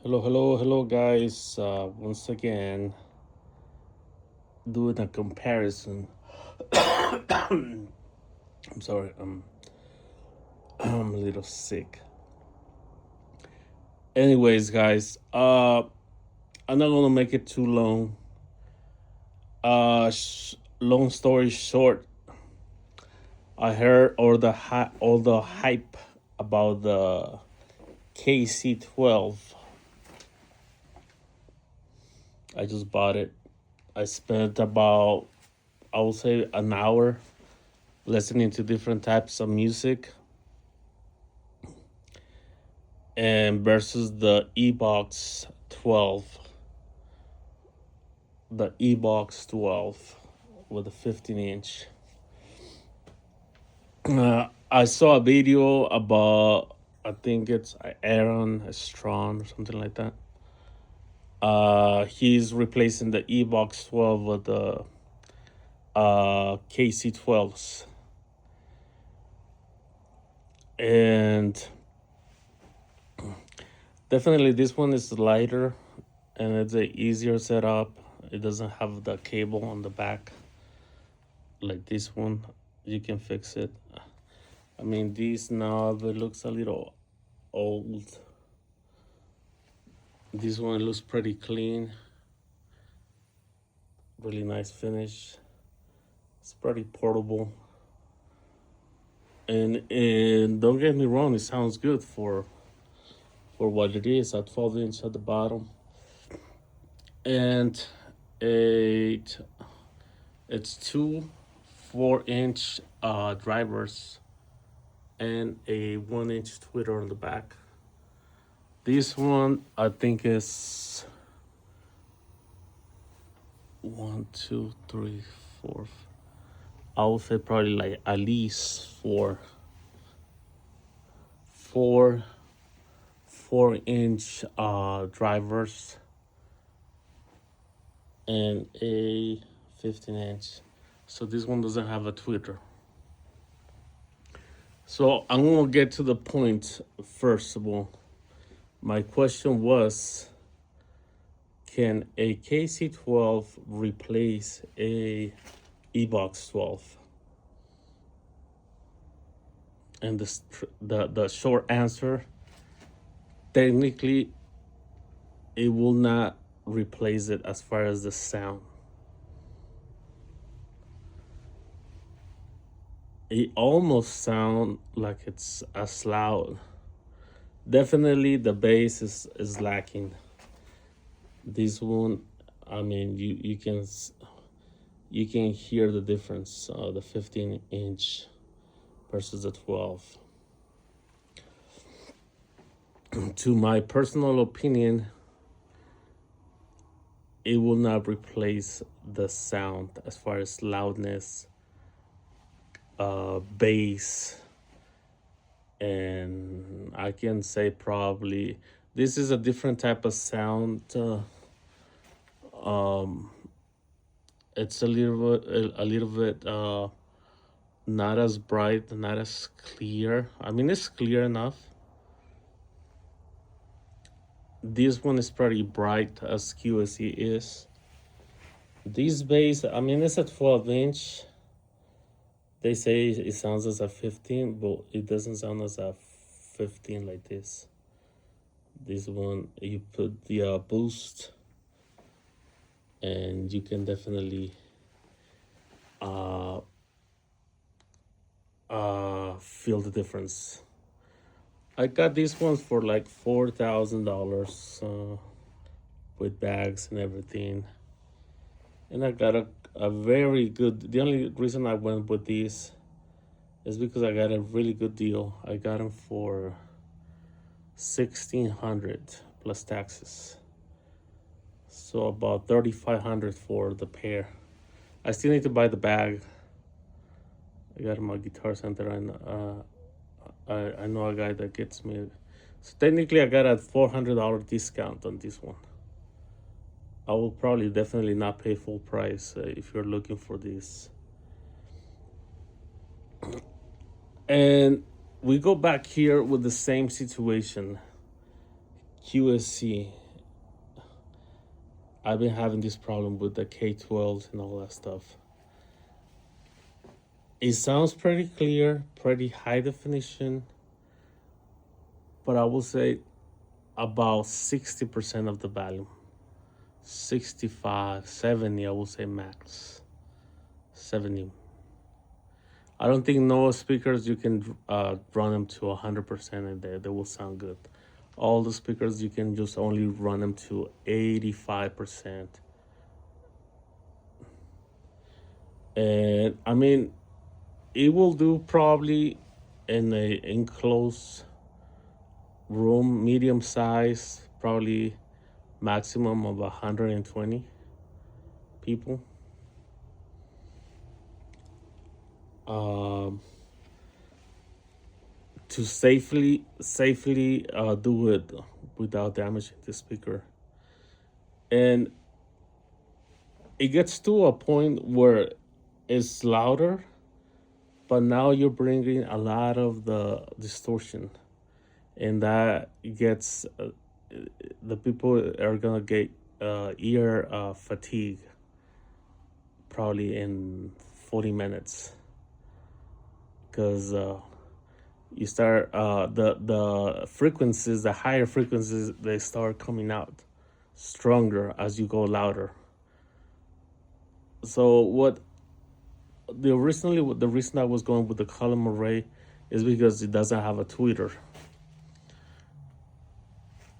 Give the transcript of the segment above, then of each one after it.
Hello, guys. Once again, doing a comparison. I'm sorry, I'm a little sick. Anyways, guys, I'm not gonna make it too long. Long story short, I heard all the hype about the kc12. I just bought it. I spent about, I would say, an hour listening to different types of music and versus the evox12, with a 15-inch. I saw a video about, I think it's Aaron Strawn or something like that. He's replacing the evox12 with the kc12s, and definitely this one is lighter and it's a easier setup. It doesn't have the cable on the back like this one. You can fix it. I mean, this knob, it looks a little old. This one looks pretty clean. Really nice finish. It's pretty portable. And don't get me wrong, it sounds good for what it is. A 12-inch at the bottom. And it's two 4-inch drivers and a 1-inch tweeter on the back. This one I think is 1, 2, 3, 4. I would say probably like at least four 4-inch drivers and a 15-inch. So this one doesn't have a tweeter. So I'm gonna get to the point first of all. My question was, can a kc12 replace a evox12? And the short answer, technically, it will not replace it as far as the sound. It almost sounds like it's as loud. Definitely the bass is lacking. This one, I mean, you can hear the difference, the 15-inch versus the 12. To my personal opinion, it will not replace the sound as far as loudness, bass, and I can say probably this is a different type of sound. It's a little bit not as bright, not as clear. I mean, it's clear enough. This one is pretty bright, as QSE is. This bass, I mean, it's a 12-inch. They say it sounds as a 15, but it doesn't sound as a 15 like this. This one, you put the boost, and you can definitely feel the difference. I got these ones for like $4,000 with bags and everything, and I got a very good. The only reason I went with these is because I got a really good deal. I got them for $1,600 plus taxes, so about $3,500 for the pair. I still need to buy the bag. I got my Guitar Center, and I know a guy that gets me. So technically, I got a $400 discount on this one. I will probably definitely not pay full price if you're looking for this. And we go back here with the same situation. QSC. I've been having this problem with the K12 and all that stuff. It sounds pretty clear, pretty high definition, but I will say about 60% of the volume. 65, 70, I will say max. 70. I don't think no speakers you can run them to 100% and they will sound good. All the speakers you can just only run them to 85%. And I mean, it will do probably in a enclosed room, medium size, probably maximum of 120 people. To safely do it without damaging the speaker. And it gets to a point where it's louder, but now you're bringing a lot of the distortion, and that gets the people are gonna get ear fatigue probably in 40 minutes, because you start the frequencies, the higher frequencies, they start coming out stronger as you go louder. So the reason I was going with the column array is because it doesn't have a tweeter.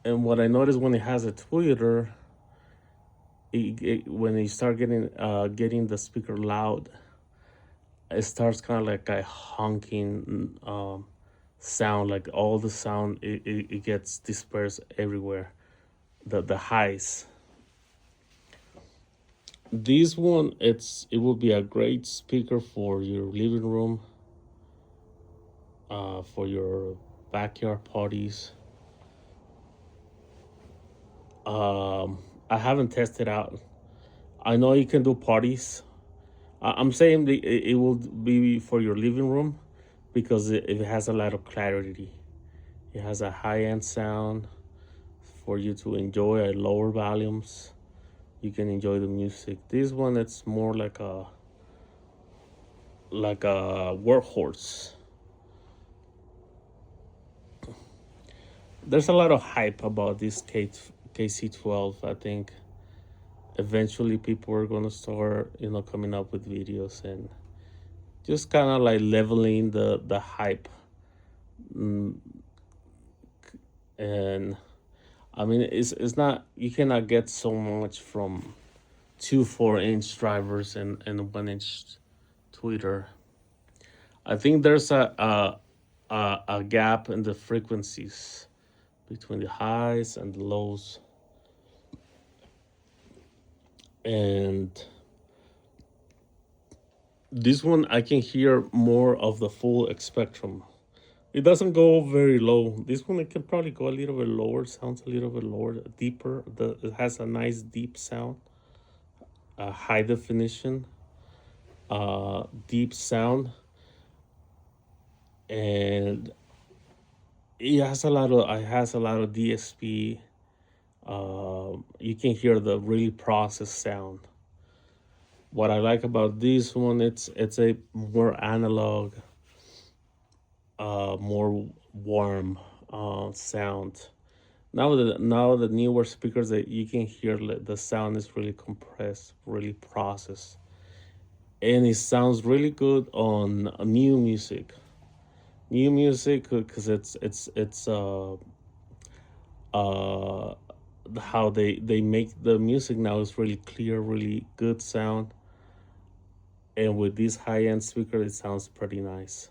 And what I noticed when it has a tweeter, when you start getting the speaker loud, it starts kind of like a honking sound, like all the sound it gets dispersed everywhere, the highs. This one, it will be a great speaker for your living room, for your backyard parties. I haven't tested out. I know you can do parties. I'm saying it will be for your living room because it has a lot of clarity. It has a high-end sound for you to enjoy at lower volumes. You can enjoy the music. This one, it's more like a workhorse. There's a lot of hype about this kc12. I think eventually people are gonna start, coming up with videos and just kind of like leveling the hype. And I mean, it's not, you cannot get so much from 2 4-inch drivers and 1-inch tweeter. I think there's a gap in the frequencies between the highs and the lows. And this one, I can hear more of the full spectrum. It doesn't go very low. This one, it can probably go a little bit lower, sounds a little bit lower, deeper. It has a nice deep sound, high definition, deep sound. And it has a lot of DSP. You can hear the really processed sound. What I like about this one, it's a more analog, more warm sound. Now the newer speakers, that you can hear, the sound is really compressed, really processed, and it sounds really good on new music. New music, because it's how they make the music now is really clear, really good sound. And with this high-end speaker, it sounds pretty nice.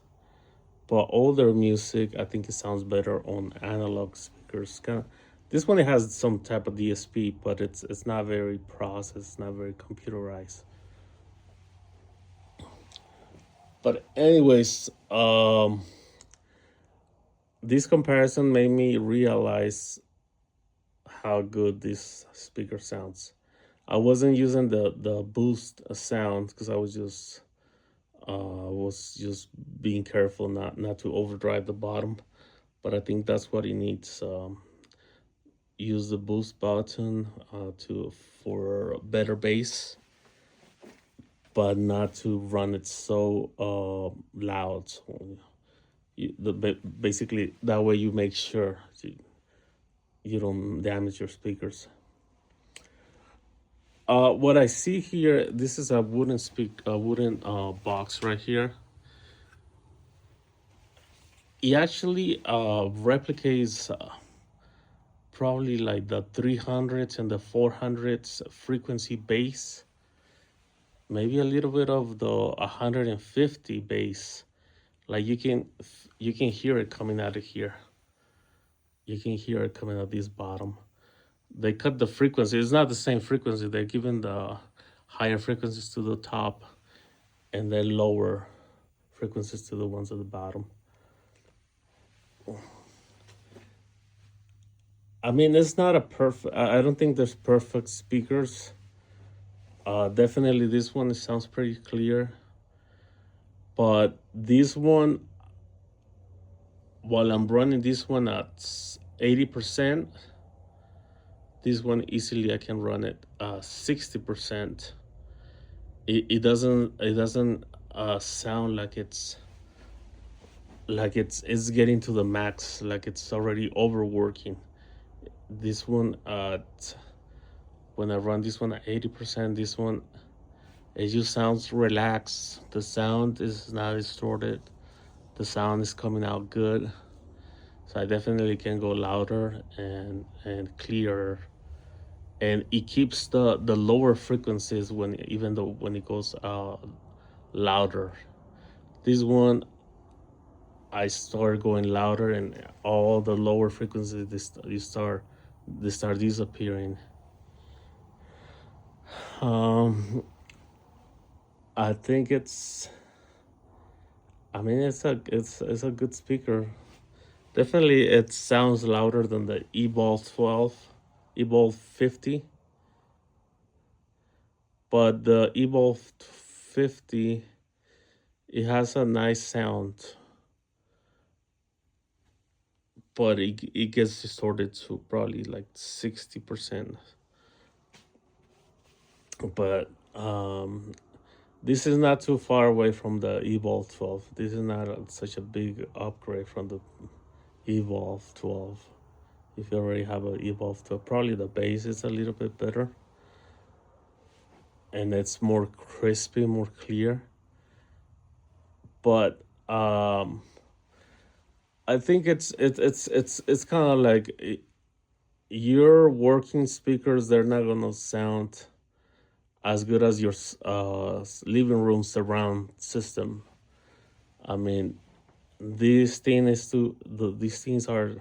But older music, I think it sounds better on analog speakers. This one, it has some type of DSP, but it's not very processed, not very computerized. But anyways, this comparison made me realize how good this speaker sounds. I wasn't using the boost sound because I was just being careful not to overdrive the bottom, but I think that's what it needs. use the boost button for better bass, but not to run it so loud. So basically that way you make sure you don't damage your speakers. What I see here, this is a wooden box right here. It actually replicates probably like the 300s and the 400s frequency bass, maybe a little bit of the 150 bass. Like you can hear it coming out of here. You can hear it coming out this bottom. They cut the frequency. It's not the same frequency. They're giving the higher frequencies to the top and then lower frequencies to the ones at the bottom. I mean, it's not a perfect. I don't think there's perfect speakers. Definitely, this one sounds pretty clear. But this one, while I'm running this one at 80%, this one easily I can run it 60%. It doesn't sound like it's getting to the max, like it's already overworking. This one when I run this one at 80%, this one it just sounds relaxed. The sound is not distorted. The sound is coming out good. So I definitely can go louder and clearer. And it keeps the lower frequencies when it goes louder. This one I start going louder and all the lower frequencies they start disappearing. I think it's a good speaker. Definitely it sounds louder than the evox12, evox50. But the evox50, it has a nice sound, but it gets distorted to probably like 60%. But this is not too far away from the evox12. This is not such a big upgrade from the evox12. If you already have an evox12, probably the bass is a little bit better, and it's more crispy, more clear. But I think it's kind of like your working speakers. They're not gonna sound as good as your living room surround system. I mean, these things are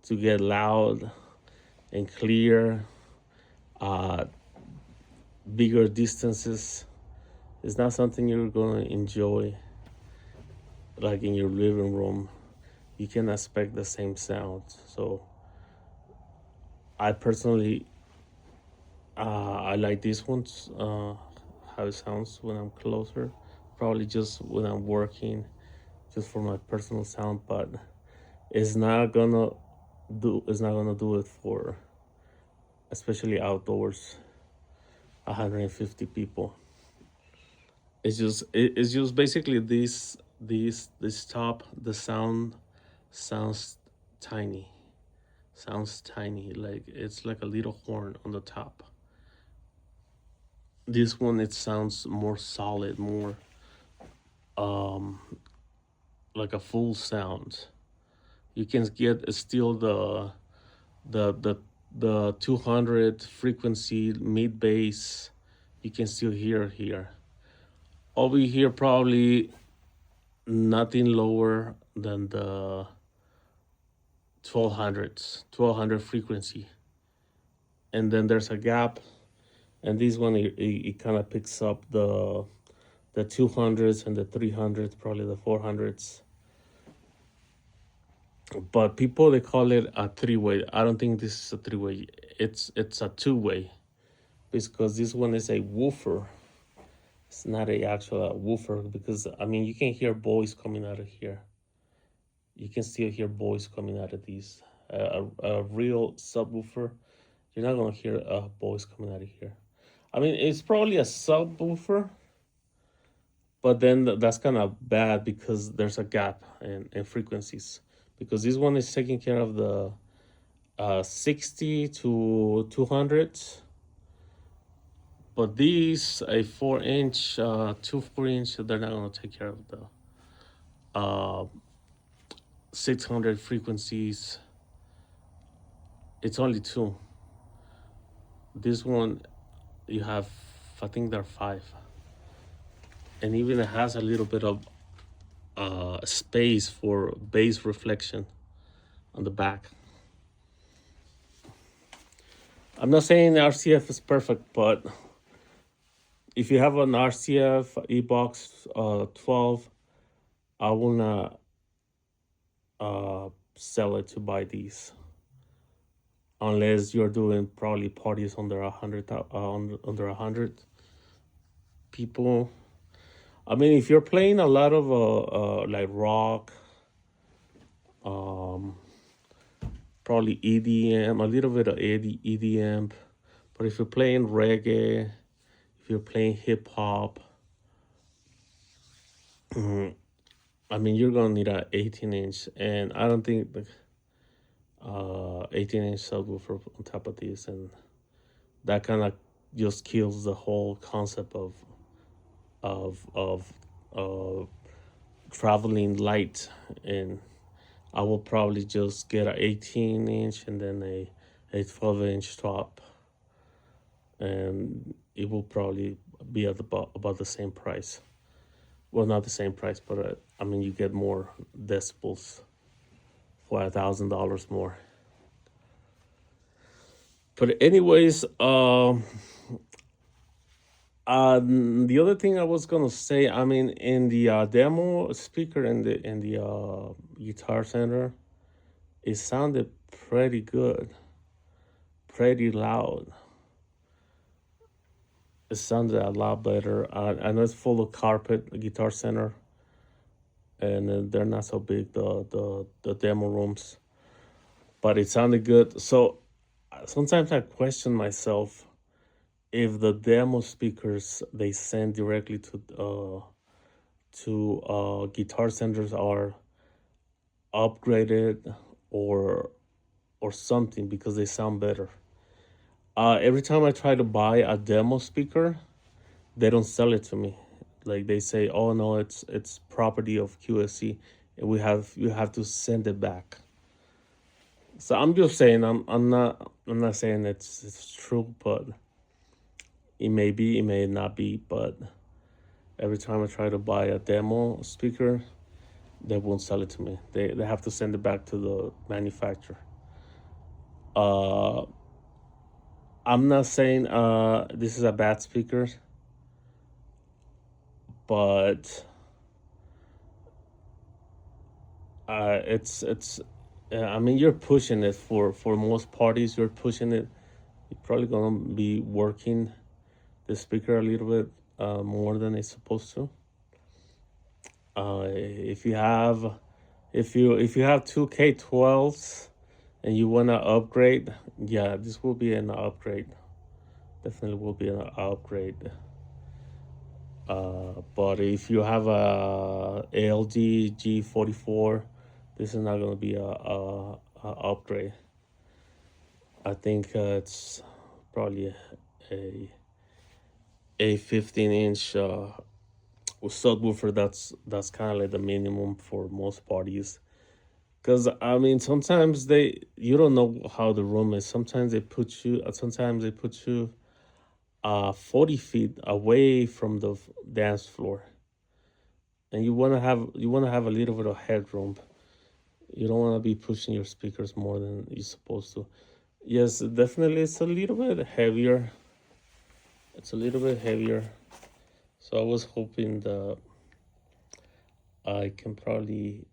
to get loud and clear, bigger distances. It's not something you're gonna enjoy like in your living room. You can expect the same sound. So I personally I like these ones, how it sounds when I'm closer. Probably just when I'm working, just for my personal sound, but it's not gonna do it for, especially outdoors, 150 people. It's just basically this top, the sound sounds tiny. Sounds tiny, like it's like a little horn on the top. This one, it sounds more solid, more like a full sound. You can get still the 200 frequency mid bass. You can still hear here. Over here, probably nothing lower than the 1200 frequency, and then there's a gap. And this one, it kind of picks up the 200s and the 300s, probably the 400s. But people, they call it a three-way. I don't think this is a three-way. It's a two-way, because this one is a woofer. It's not a actual woofer, because I mean you can hear voice coming out of here. You can still hear voice coming out of these a real subwoofer, you're not gonna hear voice coming out of here. I mean, it's probably a subwoofer, but then that's kind of bad because there's a gap in frequencies. Because this one is taking care of the 60 to 200, but these a 4-inch, 4-inch, they're not gonna take care of the 600 frequencies. It's only two. This one, you have, I think there are 5, and even it has a little bit of space for bass reflection on the back. I'm not saying RCF is perfect, but if you have an RCF evox12, I will not sell it to buy these unless you're doing probably parties under 100 people. I mean, if you're playing a lot of like rock, probably EDM, a little bit of EDM. But if you're playing reggae, if you're playing hip hop, I mean, you're gonna need an 18-inch, and I don't think the 18-inch subwoofer on top of this, and that kind of just kills the whole concept of traveling light. And I will probably just get an 18-inch and then a 12-inch top, and it will probably be at about the same price. Well, not the same price, but I mean, you get more decibels for $1,000 more. But anyways, the other thing I was gonna say, I mean, in the demo speaker in the Guitar Center, it sounded pretty good, pretty loud. It sounded a lot better. I know it's full of carpet, the Guitar Center, and they're not so big, the demo rooms, but it sounded good. So sometimes I question myself if the demo speakers they send directly to Guitar Centers are upgraded or something, because they sound better. Every time I try to buy a demo speaker, they don't sell it to me. Like, they say, "Oh no, it's property of QSC, and you have to send it back." So I'm just saying, I'm not saying it's true, but it may be, it may not be. But every time I try to buy a demo speaker, they won't sell it to me. They have to send it back to the manufacturer. I'm not saying this is a bad speaker, but it's I mean, you're pushing it for most parties. You're pushing it. You're probably gonna be working the speaker a little bit more than it's supposed to. If you have two K12s and you wanna upgrade, yeah, this will be an upgrade. Definitely will be an upgrade. But if you have a ALG G44, this is not gonna be a upgrade. I think it's probably a 15-inch subwoofer. That's kind of like the minimum for most parties. Because I mean, sometimes you don't know how the room is. Sometimes they put you 40 feet away from the dance floor, and you wanna have a little bit of headroom. You don't want to be pushing your speakers more than you're supposed to. Yes, definitely, it's a little bit heavier. It's a little bit heavier. So I was hoping that I can probably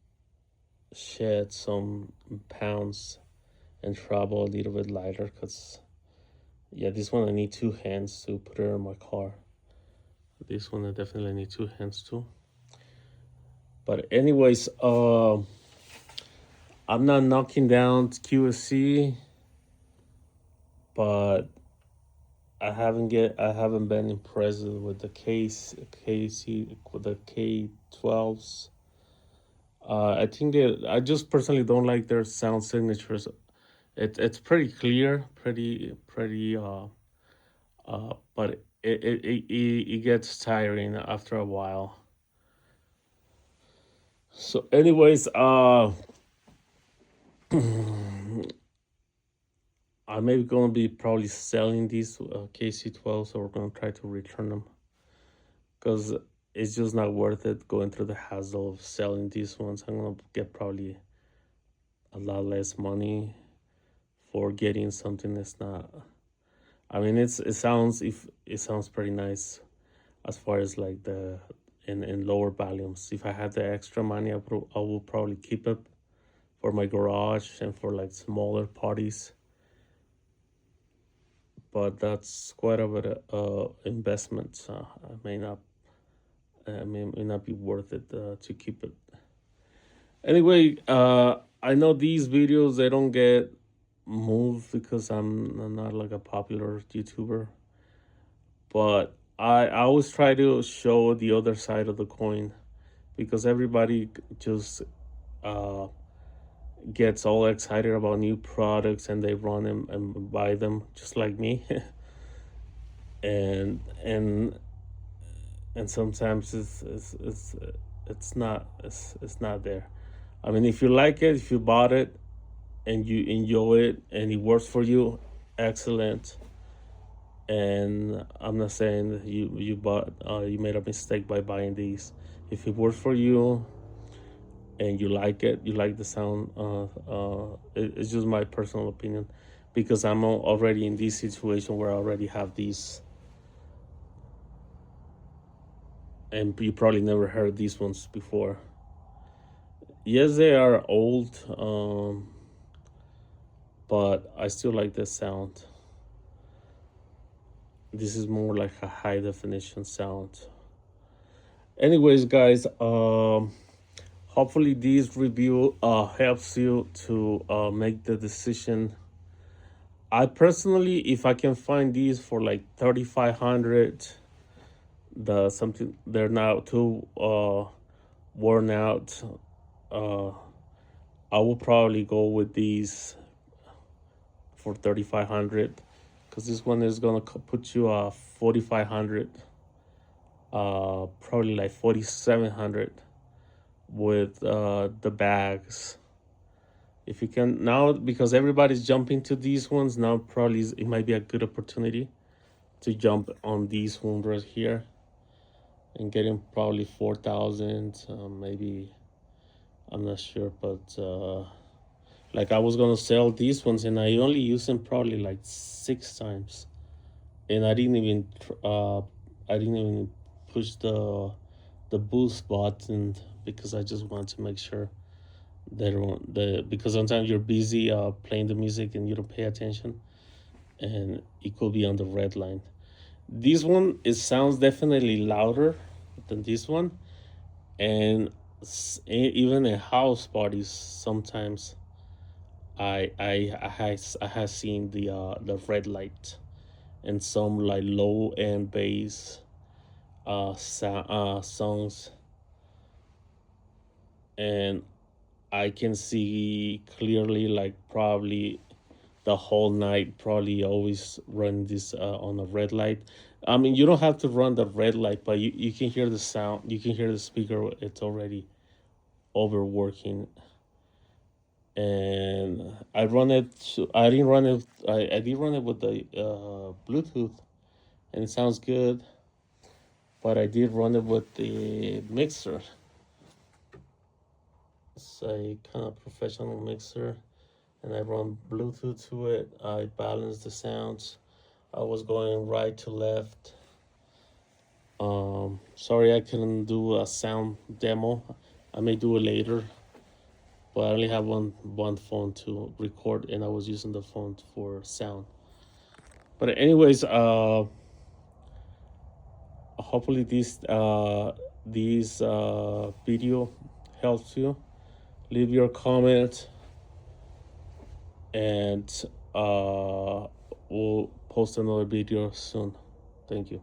shed some pounds and travel a little bit lighter, because yeah, this one I need 2 hands to put it in my car. This one I definitely need 2 hands too. But anyways, I'm not knocking down QSC, but I haven't been impressed with the KC with the K12s. I think I just personally don't like their sound signatures. It's pretty clear, but it gets tiring after a while. So, anyways, I'm maybe gonna be probably selling these KC12, so we're gonna try to return them because it's just not worth it going through the hassle of selling these ones. I'm gonna get probably a lot less money for getting something that's not. I mean, it sounds pretty nice as far as like the in lower volumes. If I had the extra money, I will probably keep it for my garage and for like smaller parties. But that's quite a bit of investment. So may not be worth it to keep it. Anyway, I know these videos they don't get moved because I'm not like a popular YouTuber, but I always try to show the other side of the coin because everybody just uh, gets all excited about new products and they run them and buy them just like me, and and and sometimes it's not there. I mean, if you like it, if you bought it and you enjoy it and it works for you, excellent. And I'm not saying you made a mistake by buying these. If it works for you and you like it, you like the sound. It's just my personal opinion, because I'm already in this situation where I already have these, and you probably never heard these ones before. Yes, they are old, but I still like the sound. This is more like a high definition sound. Anyways, guys, hopefully this review helps you to make the decision. I personally, if I can find these for like 3,500, they're now too worn out. Uh, I will probably go with these for 3,500, because this one is gonna put you 4,500, probably like 4,700 with the bags. If you can now, because everybody's jumping to these ones now, probably it might be a good opportunity to jump on these ones right here and getting probably 4,000, maybe. I'm not sure, but like I was gonna sell these ones and I only used them probably like 6 times, and I didn't even push the boost button because I just wanted to make sure because sometimes you're busy playing the music and you don't pay attention, and it could be on the red line. This one, it sounds definitely louder than this one, and even in house parties sometimes I have seen the red light and some like low end bass songs, and I can see clearly like probably the whole night, probably always run this on a red light. I mean, you don't have to run the red light, but you can hear the sound. You can hear the speaker. It's already overworking. And I run it. I didn't run it. I did run it with the Bluetooth, and it sounds good. But I did run it with the mixer. It's a kind of professional mixer, and I run Bluetooth to it. I balance the sounds. I was going right to left. Sorry I couldn't do a sound demo. I may do it later, but I only have one phone to record, and I was using the phone for sound. But anyways, hopefully this video helps you. Leave your comment. and we'll post another video soon. Thank you.